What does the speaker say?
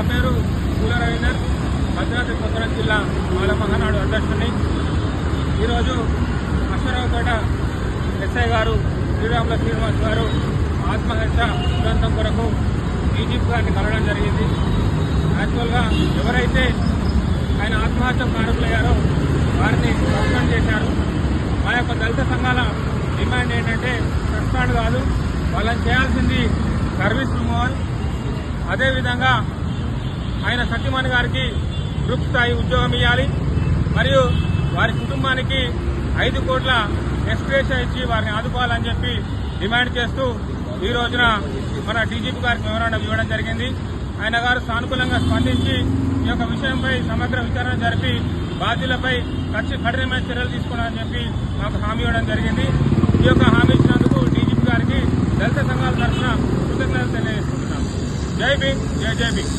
పేరు పూల రవీందర్, భద్రాద్రి కొత్తగూడెం జిల్లా మాల మహానాడు అధ్యక్షుడిని. ఈరోజు అశ్వరావుపేట ఎస్ఐ గారు శ్రీరాముల శ్రీనివాస్ గారు ఆత్మహత్య దురంతం కొరకు డీజీపీ గారిని కలవడం జరిగింది. యాక్చువల్గా ఎవరైతే ఆయన ఆత్మహత్య కారకులయ్యారో వారిని సస్పెండ్ చేశారు. మా యొక్క దళిత సంఘాల డిమాండ్ ఏంటంటే సస్పెండ్ కాదు, వాళ్ళని చేయాల్సింది సర్వీస్ రిమూవల్. అదేవిధంగా ఆయన సత్యమణి గారికి గ్రూప్ స్థాయి ఉద్యోగం ఇవ్వాలి, మరియు వారి కుటుంబానికి 5 కోట్ల ఎక్స్గ్రేషియా ఇచ్చి వారిని ఆదుకోవాలని చెప్పి డిమాండ్ చేస్తూ ఈ రోజున మన డీజీపీ గారికి మెమోరాండం ఇవ్వడం జరిగింది. ఆయన గారు సానుకూలంగా స్పందించి ఈ యొక్క విషయంపై సమగ్ర విచారణ జరిపి బాధ్యులపై కఠినమైన చర్యలు తీసుకోవాలని చెప్పి మాకు హామీ ఇవ్వడం జరిగింది. ఈ యొక్క హామీ ఇచ్చినందుకు డీజీపీ గారికి దళిత సంఘాల తరఫున కృతజ్ఞతలు తెలియజేస్తున్నాం. జై భీమ్, జై జై భీమ్.